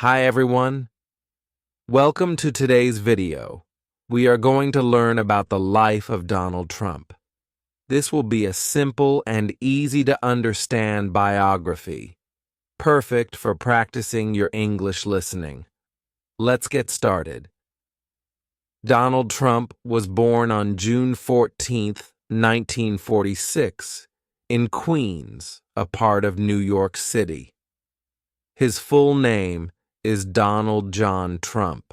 Hi everyone, welcome to today's video. We are going to learn about the life of Donald Trump. This will be a simple and easy to understand biography, perfect for practicing your English listening. Let's get started. Donald Trump was born on June 14th, 1946, in Queens, a part of New York City. His full name is Donald John Trump.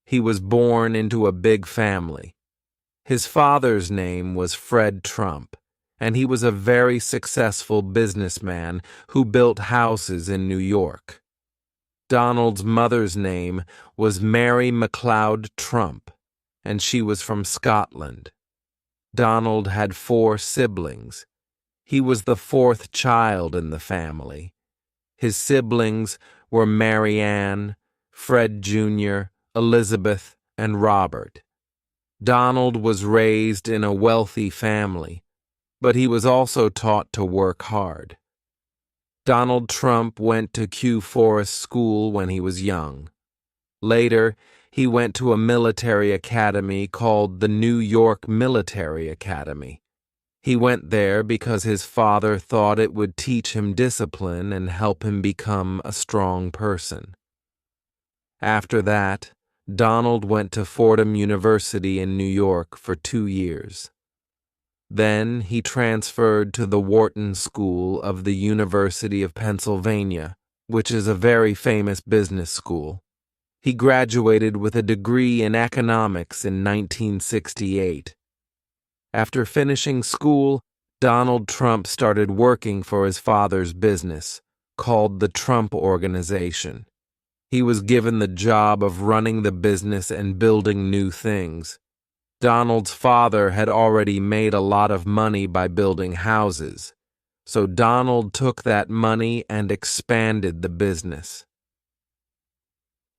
He was born into a big family. His father's name was Fred Trump, and he was a very successful businessman who built houses in New York. Donald's mother's name was Mary MacLeod Trump, and she was from Scotland. Donald had 4 siblings. He was the 4th child in the family. His siblings were Mary Ann, Fred Jr., Elizabeth, and Robert. Donald was raised in a wealthy family, but he was also taught to work hard. Donald Trump went to Kew Forest School when he was young. Later, he went to a military academy called the New York Military Academy. He went there because his father thought it would teach him discipline and help him become a strong person. After that, Donald went to Fordham University in New York for 2 years. Then he transferred to the Wharton School of the University of Pennsylvania, which is a very famous business school. He graduated with a degree in economics in 1968. After finishing school, Donald Trump started working for his father's business, called the Trump Organization. He was given the job of running the business and building new things. Donald's father had already made a lot of money by building houses, so Donald took that money and expanded the business.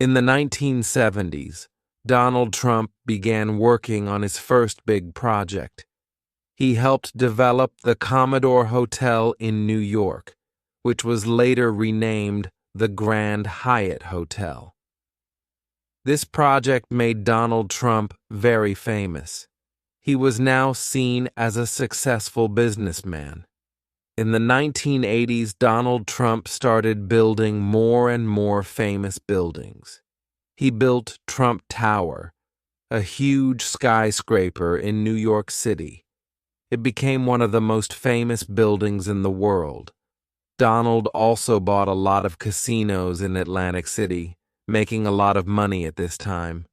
In the 1970s, Donald Trump began working on his first big project. He helped develop the Commodore Hotel in New York, which was later renamed the Grand Hyatt Hotel. This project made Donald Trump very famous. He was now seen as a successful businessman. In the 1980s, Donald Trump started building more and more famous buildings. He built Trump Tower, a huge skyscraper in New York City. It became one of the most famous buildings in the world. Donald also bought a lot of casinos in Atlantic City, making a lot of money at this time.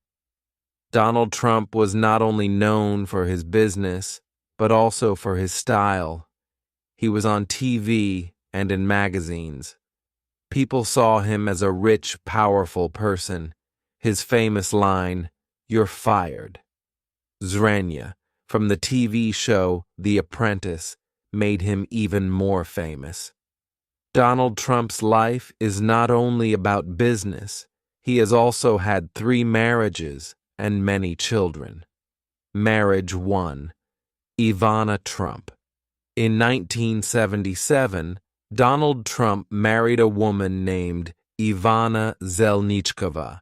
Donald Trump was not only known for his business, but also for his style. He was on TV and in magazines. People saw him as a rich, powerful person. His famous line, "You're fired." Zranya, from the TV show The Apprentice, made him even more famous. Donald Trump's life is not only about business. He has also had 3 marriages and many children. Marriage 1, Ivana Trump. In 1977, Donald Trump married a woman named Ivana Zelničková.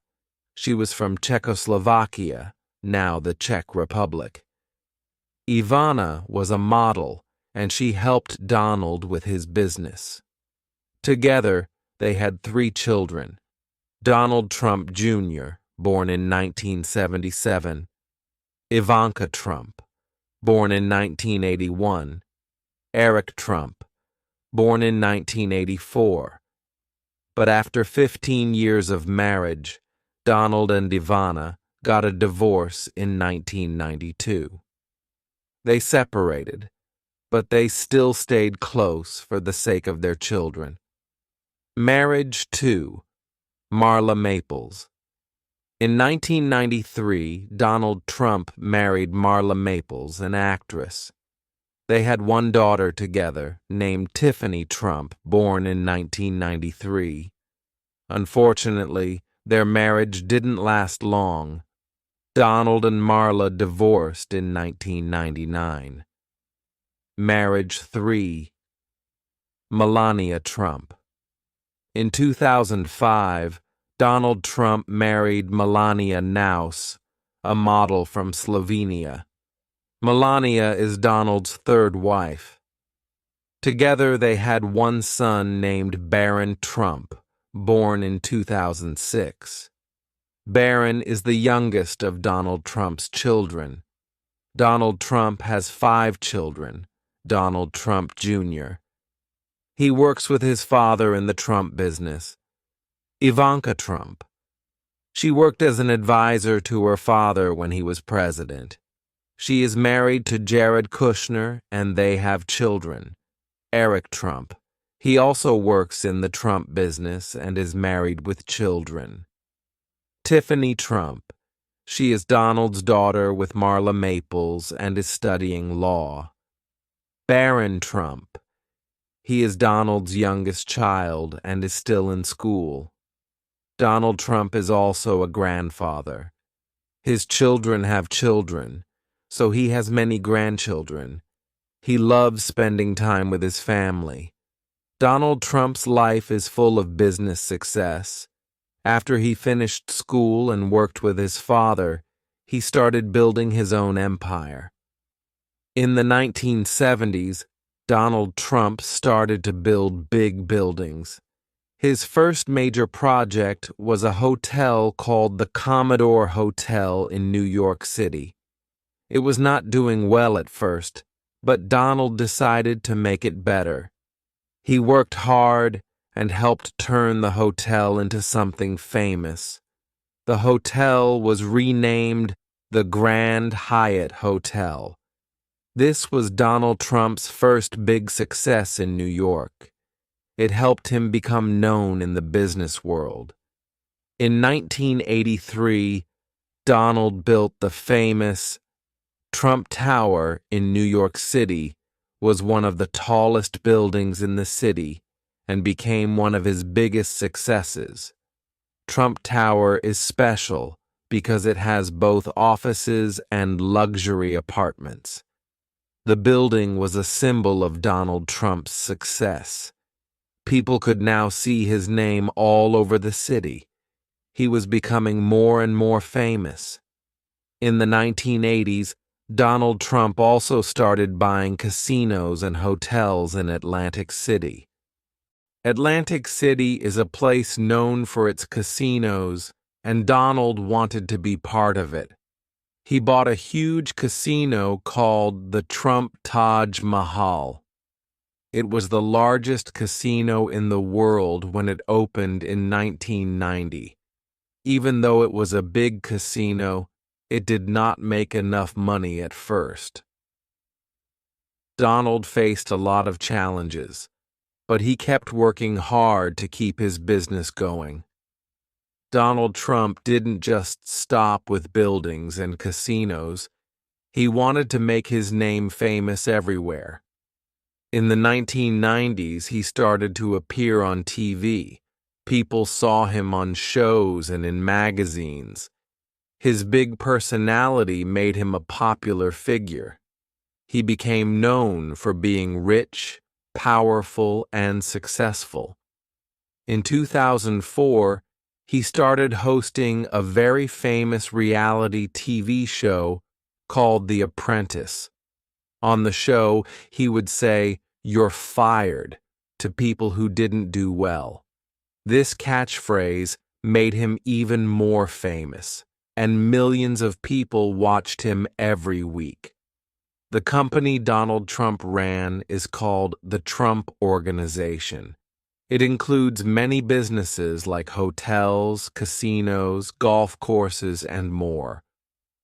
She was from Czechoslovakia, now the Czech Republic. Ivana was a model, and she helped Donald with his business. Together, they had 3 children. Donald Trump Jr., born in 1977, Ivanka Trump, born in 1981, Eric Trump, born in 1984. But after 15 years of marriage, Donald and Ivana got a divorce in 1992. They separated, but they still stayed close for the sake of their children. Marriage 2, Marla Maples. In 1993, Donald Trump married Marla Maples, an actress. They had 1 daughter together, named Tiffany Trump, born in 1993. Unfortunately, their marriage didn't last long. Donald and Marla divorced in 1999. Marriage 3, Melania Trump. In 2005, Donald Trump married Melania Naus, a model from Slovenia. Melania is Donald's third wife. Together they had one son named Barron Trump, born in 2006. Barron is the youngest of Donald Trump's children. Donald Trump has 5 children, Donald Trump Jr. He works with his father in the Trump business. Ivanka Trump. She worked as an advisor to her father when he was president. She is married to Jared Kushner, and they have children. Eric Trump. He also works in the Trump business and is married with children. Tiffany Trump. She is Donald's daughter with Marla Maples and is studying law. Barron Trump. He is Donald's youngest child and is still in school. Donald Trump is also a grandfather. His children have children, so he has many grandchildren. He loves spending time with his family. Donald Trump's life is full of business success. After he finished school and worked with his father, he started building his own empire. In the 1970s, Donald Trump started to build big buildings. His first major project was a hotel called the Commodore Hotel in New York City. It was not doing well at first, but Donald decided to make it better. He worked hard and helped turn the hotel into something famous. The hotel was renamed the Grand Hyatt Hotel. This was Donald Trump's first big success in New York. It helped him become known in the business world. In 1983, Donald built the famous Trump Tower in New York City, was one of the tallest buildings in the city and became one of his biggest successes. Trump Tower is special because it has both offices and luxury apartments. The building was a symbol of Donald Trump's success. People could now see his name all over the city. He was becoming more and more famous. In the 1980s, Donald Trump also started buying casinos and hotels in Atlantic City. Atlantic City is a place known for its casinos, and Donald wanted to be part of it. He bought a huge casino called the Trump Taj Mahal. It was the largest casino in the world when it opened in 1990. Even though it was a big casino, it did not make enough money at first. Donald faced a lot of challenges, but he kept working hard to keep his business going. Donald Trump didn't just stop with buildings and casinos. He wanted to make his name famous everywhere. In the 1990s, he started to appear on TV. People saw him on shows and in magazines. His big personality made him a popular figure. He became known for being rich, powerful, and successful. In 2004, he started hosting a very famous reality TV show called The Apprentice. On the show, he would say, "You're fired," to people who didn't do well. This catchphrase made him even more famous, and millions of people watched him every week. The company Donald Trump ran is called the Trump Organization. It includes many businesses like hotels, casinos, golf courses, and more.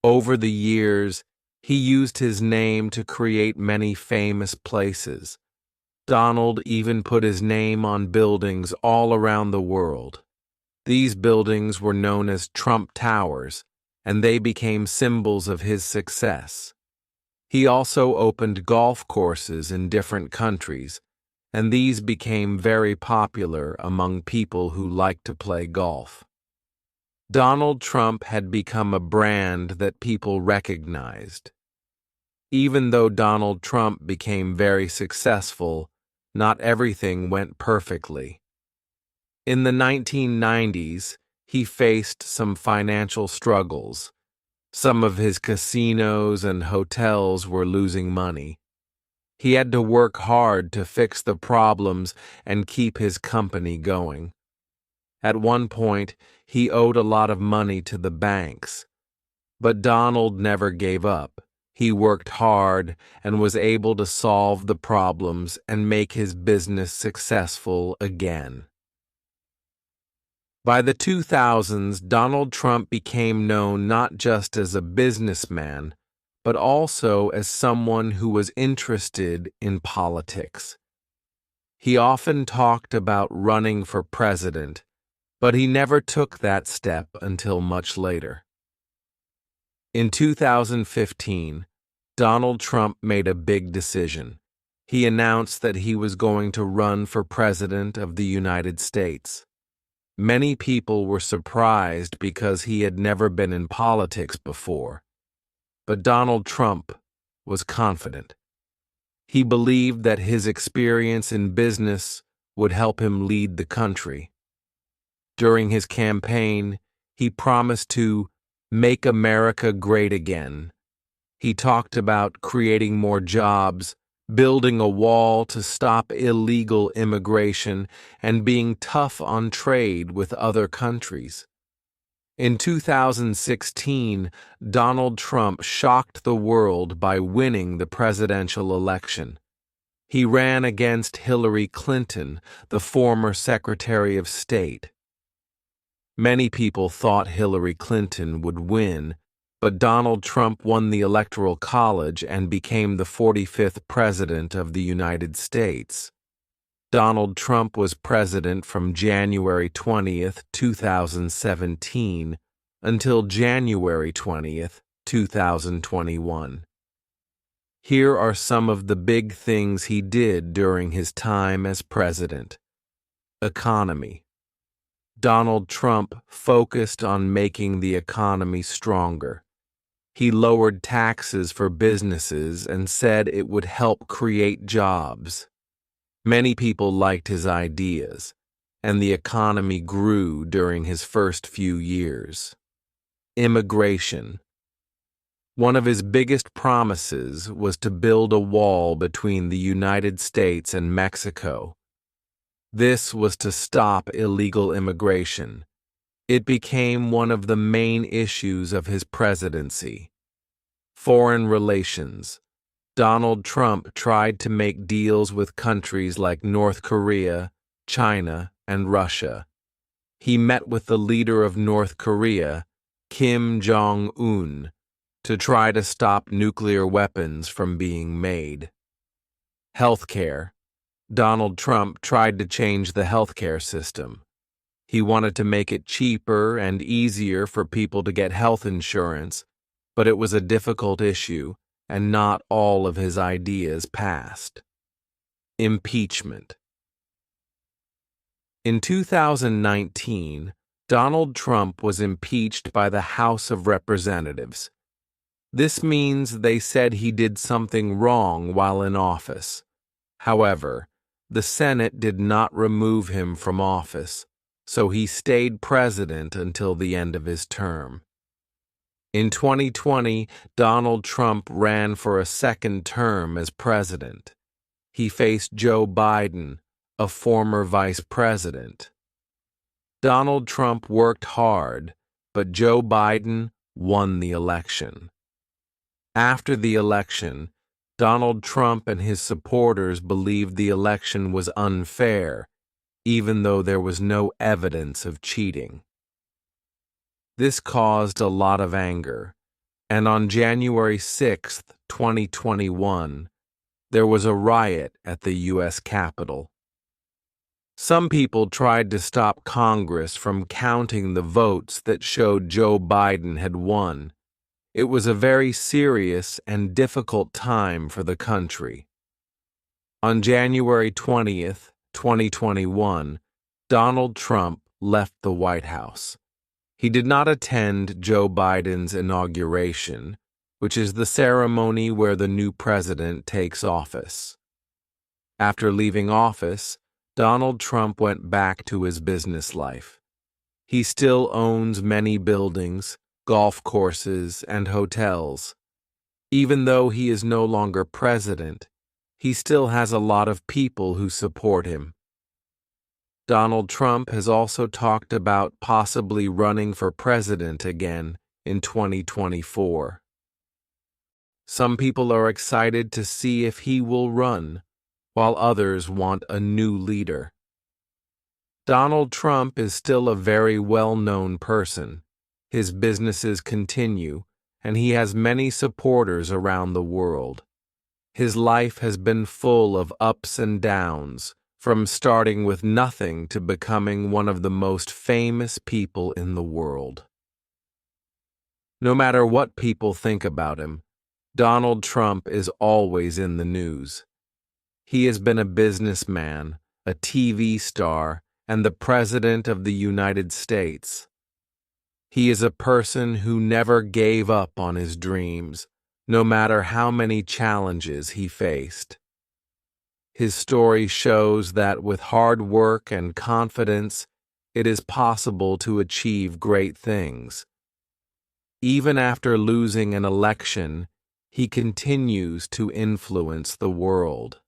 Over the years, he used his name to create many famous places. Donald even put his name on buildings all around the world. These buildings were known as Trump Towers, and they became symbols of his success. He also opened golf courses in different countries, and these became very popular among people who like to play golf. Donald Trump had become a brand that people recognized. Even though Donald Trump became very successful, not everything went perfectly. In the 1990s, he faced some financial struggles. Some of his casinos and hotels were losing money. He had to work hard to fix the problems and keep his company going. At one point, he owed a lot of money to the banks. But Donald never gave up. He worked hard and was able to solve the problems and make his business successful again. By the 2000s, Donald Trump became known not just as a businessman, but also as someone who was interested in politics. He often talked about running for president, but he never took that step until much later. In 2015, Donald Trump made a big decision. He announced that he was going to run for president of the United States. Many people were surprised because he had never been in politics before. But Donald Trump was confident. He believed that his experience in business would help him lead the country. During his campaign, he promised to make America great again. He talked about creating more jobs, building a wall to stop illegal immigration, and being tough on trade with other countries. In 2016, Donald Trump shocked the world by winning the presidential election. He ran against Hillary Clinton, the former Secretary of State. Many people thought Hillary Clinton would win, but Donald Trump won the Electoral College and became the 45th President of the United States. Donald Trump was president from January 20th, 2017 until January 20th, 2021. Here are some of the big things he did during his time as president. Economy. Donald Trump focused on making the economy stronger. He lowered taxes for businesses and said it would help create jobs. Many people liked his ideas, and the economy grew during his first few years. Immigration. One of his biggest promises was to build a wall between the United States and Mexico. This was to stop illegal immigration. It became one of the main issues of his presidency. Foreign relations. Donald Trump tried to make deals with countries like North Korea, China, and Russia. He met with the leader of North Korea, Kim Jong-un, to try to stop nuclear weapons from being made. Healthcare. Donald Trump tried to change the healthcare system. He wanted to make it cheaper and easier for people to get health insurance, but it was a difficult issue, and not all of his ideas passed. Impeachment. In 2019, Donald Trump was impeached by the House of Representatives. This means they said he did something wrong while in office. However, the Senate did not remove him from office, so he stayed president until the end of his term. In 2020, Donald Trump ran for a second term as president. He faced Joe Biden, a former vice president. Donald Trump worked hard, but Joe Biden won the election. After the election, Donald Trump and his supporters believed the election was unfair, even though there was no evidence of cheating. This caused a lot of anger, and on January 6, 2021, there was a riot at the U.S. Capitol. Some people tried to stop Congress from counting the votes that showed Joe Biden had won. It was a very serious and difficult time for the country. On January 20th, 2021, Donald Trump left the White House. He did not attend Joe Biden's inauguration, which is the ceremony where the new president takes office. After leaving office, Donald Trump went back to his business life. He still owns many buildings, golf courses, and hotels. Even though he is no longer president, he still has a lot of people who support him. Donald Trump has also talked about possibly running for president again in 2024. Some people are excited to see if he will run, while others want a new leader. Donald Trump is still a very well-known person. His businesses continue, and he has many supporters around the world. His life has been full of ups and downs, from starting with nothing to becoming one of the most famous people in the world. No matter what people think about him, Donald Trump is always in the news. He has been a businessman, a TV star, and the President of the United States. He is a person who never gave up on his dreams, no matter how many challenges he faced. His story shows that with hard work and confidence, it is possible to achieve great things. Even after losing an election, he continues to influence the world.